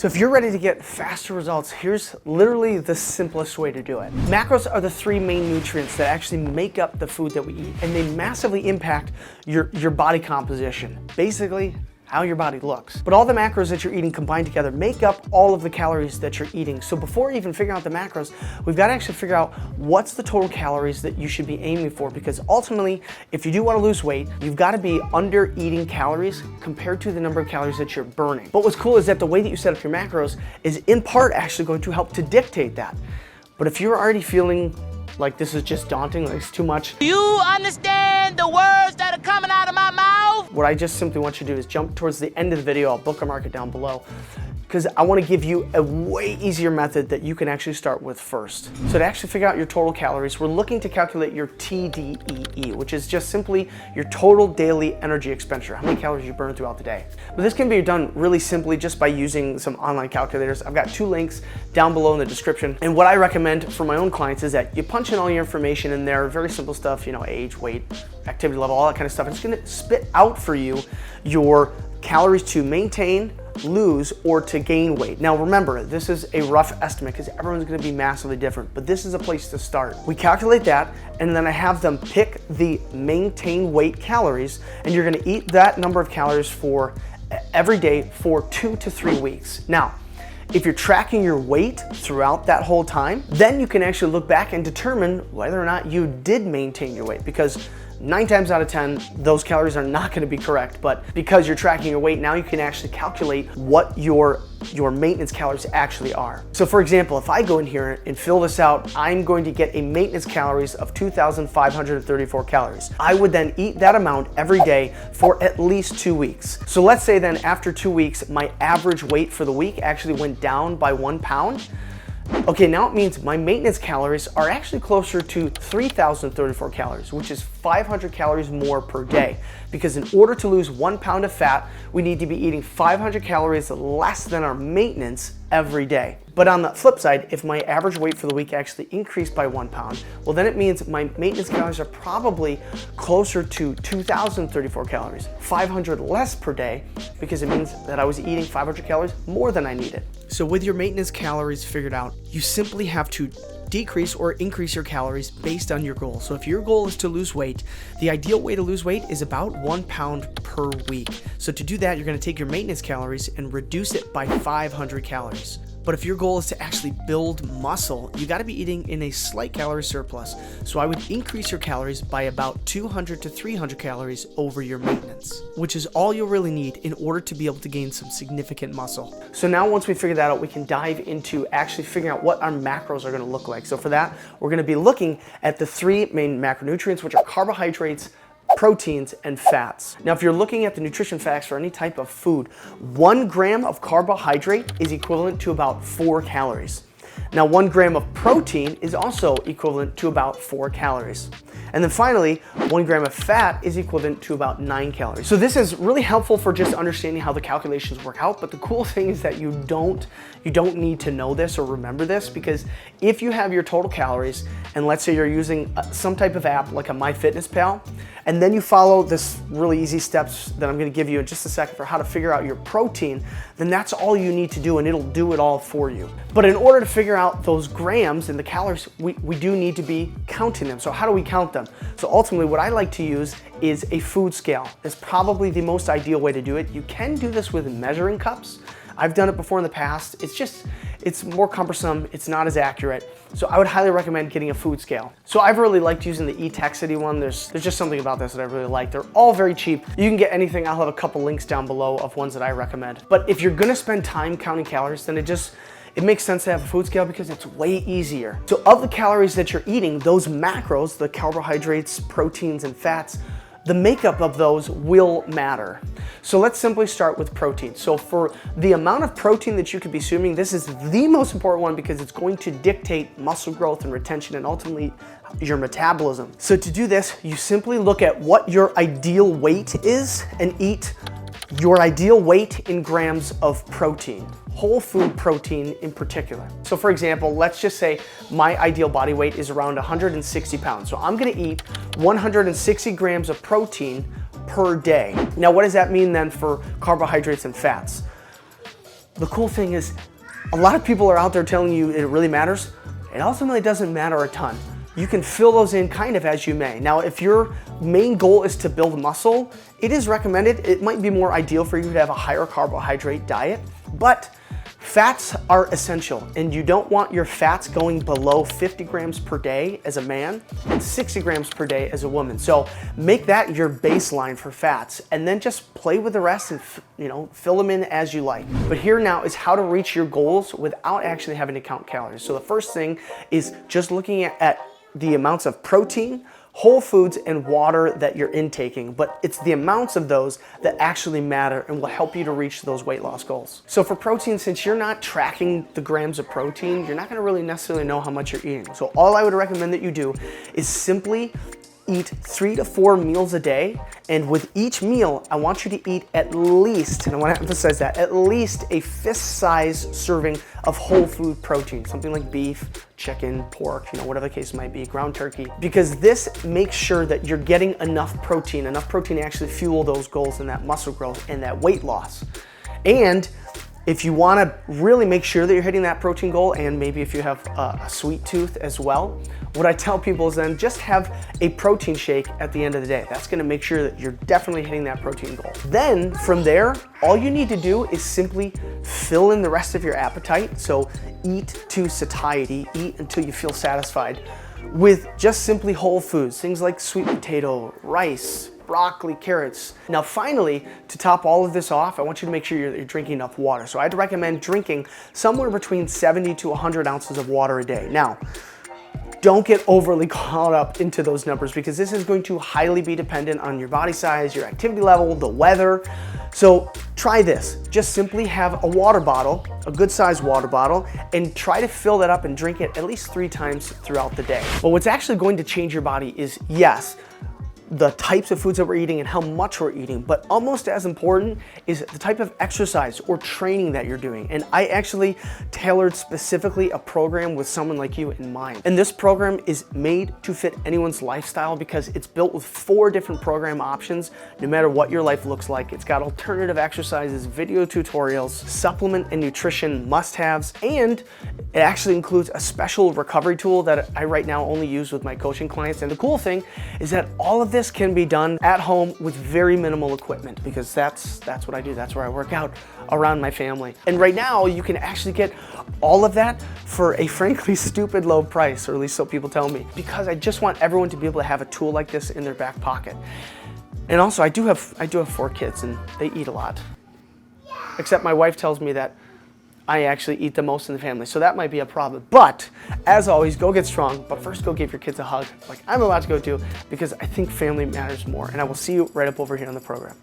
So if you're ready to get faster results, here's literally the simplest way to do it. Macros are the three main nutrients that actually make up the food that we eat, and they massively impact your body composition. Basically, how your body looks. But all the macros that you're eating combined together make up all of the calories that you're eating. So before even figuring out the macros, we've got to actually figure out what's the total calories that you should be aiming for, because ultimately, if you do want to lose weight, you've got to be under eating calories compared to the number of calories that you're burning. But what's cool is that the way that you set up your macros is in part actually going to help to dictate that. But if you're already feeling like this is just daunting, like it's too much. Do you understand the words that are coming out of my mouth? What I just simply want you to do is jump towards the end of the video. I'll bookmark it down below, because I want to give you a way easier method that you can actually start with first. So to actually figure out your total calories, we're looking to calculate your TDEE, which is just simply your total daily energy expenditure, how many calories you burn throughout the day. But this can be done really simply just by using some online calculators. I've got 2 links down below in the description. And what I recommend for my own clients is that you punch in all your information in there, very simple stuff, you know, age, weight, activity level, all that kind of stuff. It's gonna spit out for you your calories to maintain, lose, or to gain weight. Now remember, this is a rough estimate because everyone's gonna be massively different, but this is a place to start. We calculate that, and then I have them pick the maintain weight calories, and you're gonna eat that number of calories for every day for 2 to 3 weeks. Now, if you're tracking your weight throughout that whole time, then you can actually look back and determine whether or not you did maintain your weight, because 9 times out of 10, those calories are not going to be correct, but because you're tracking your weight, now you can actually calculate what your maintenance calories actually are. So for example, if I go in here and fill this out, I'm going to get a maintenance calories of 2,534 calories. I would then eat that amount every day for at least 2 weeks. So let's say then after 2 weeks, my average weight for the week actually went down by 1 pound. Okay, now it means my maintenance calories are actually closer to 3,034 calories, which is 500 calories more per day. Because in order to lose 1 pound of fat, we need to be eating 500 calories less than our maintenance every day. But on the flip side, if my average weight for the week actually increased by 1 pound, well then it means my maintenance calories are probably closer to 2,034 calories, 500 less per day, because it means that I was eating 500 calories more than I needed. So with your maintenance calories figured out, you simply have to decrease or increase your calories based on your goal. So if your goal is to lose weight, the ideal way to lose weight is about 1 pound per week. So to do that, you're going to take your maintenance calories and reduce it by 500 calories. But if your goal is to actually build muscle, you got to be eating in a slight calorie surplus. So I would increase your calories by about 200 to 300 calories over your maintenance, which is all you'll really need in order to be able to gain some significant muscle. So now once we figure that out, we can dive into actually figuring out what our macros are going to look like. So for that, we're going to be looking at the 3 main macronutrients, which are carbohydrates, proteins, and fats. Now, if you're looking at the nutrition facts for any type of food, 1 gram of carbohydrate is equivalent to about 4 calories. Now, 1 gram of protein is also equivalent to about 4 calories. And then finally, 1 gram of fat is equivalent to about 9 calories. So this is really helpful for just understanding how the calculations work out. But the cool thing is that you don't need to know this or remember this, because if you have your total calories, and let's say you're using some type of app like a MyFitnessPal, and then you follow this really easy steps that I'm going to give you in just a second for how to figure out your protein, then that's all you need to do, and it'll do it all for you. But in order to figure out those grams and the calories, we do need to be counting them. So how do we count them? So ultimately, what I like to use is a food scale. It's probably the most ideal way to do it. You can do this with measuring cups. I've done it before in the past. It's more cumbersome. It's not as accurate. So I would highly recommend getting a food scale. So I've really liked using the eTexity one. There's just something about this that I really like. They're all very cheap. You can get anything. I'll have a couple links down below of ones that I recommend. But if you're gonna spend time counting calories, then it makes sense to have a food scale because it's way easier. So of the calories that you're eating, those macros, the carbohydrates, proteins, and fats, the makeup of those will matter. So let's simply start with protein. So for the amount of protein that you could be consuming, this is the most important one because it's going to dictate muscle growth and retention and ultimately your metabolism. So to do this, you simply look at what your ideal weight is and eat your ideal weight in grams of protein, whole food protein in particular. So for example, let's just say my ideal body weight is around 160 pounds. So I'm gonna eat 160 grams of protein per day. Now, what does that mean then for carbohydrates and fats? the cool thing is a lot of people are out there telling you it really matters. It ultimately doesn't matter a ton. You can fill those in kind of as you may. Now, if your main goal is to build muscle, it is recommended. It might be more ideal for you to have a higher carbohydrate diet, but fats are essential, and you don't want your fats going below 50 grams per day as a man and 60 grams per day as a woman. So make that your baseline for fats, and then just play with the rest and fill them in as you like. But here now is how to reach your goals without actually having to count calories. So the first thing is just looking at the amounts of protein, whole foods, and water that you're intaking, but it's the amounts of those that actually matter and will help you to reach those weight loss goals. So for protein, since you're not tracking the grams of protein, you're not gonna really necessarily know how much you're eating. So all I would recommend that you do is simply eat 3 to 4 meals a day, and with each meal, I want you to eat at least, and I want to emphasize that, at least a fist-sized serving of whole food protein, something like beef, chicken, pork, whatever the case might be, ground turkey, because this makes sure that you're getting enough protein to actually fuel those goals and that muscle growth and that weight loss. And if you want to really make sure that you're hitting that protein goal, and maybe if you have a sweet tooth as well, what I tell people is then just have a protein shake at the end of the day. That's going to make sure that you're definitely hitting that protein goal. Then from there, all you need to do is simply fill in the rest of your appetite. So eat to satiety, eat until you feel satisfied with just simply whole foods, things like sweet potato, rice, broccoli, carrots. Now finally, to top all of this off, I want you to make sure you're drinking enough water. So I'd recommend drinking somewhere between 70 to 100 ounces of water a day. Now, don't get overly caught up into those numbers, because this is going to highly be dependent on your body size, your activity level, the weather. So try this. Just simply have a water bottle, a good sized water bottle, and try to fill that up and drink it at least 3 times throughout the day. But what's actually going to change your body is, yes, the types of foods that we're eating and how much we're eating, but almost as important is the type of exercise or training that you're doing. And I actually tailored specifically a program with someone like you in mind. And this program is made to fit anyone's lifestyle, because it's built with 4 different program options, no matter what your life looks like. It's got alternative exercises, video tutorials, supplement and nutrition must-haves, and it actually includes a special recovery tool that I right now only use with my coaching clients. And the cool thing is that all of this can be done at home with very minimal equipment, because that's what I do. That's where I work out around my family. And right now you can actually get all of that for a frankly stupid low price, or at least so people tell me, because I just want everyone to be able to have a tool like this in their back pocket. And also I do have 4 kids, and they eat a lot. Except my wife tells me that I actually eat the most in the family, so that might be a problem. But as always, go get strong, but first go give your kids a hug like I'm about to go do, because I think family matters more. And I will see you right up over here on the program.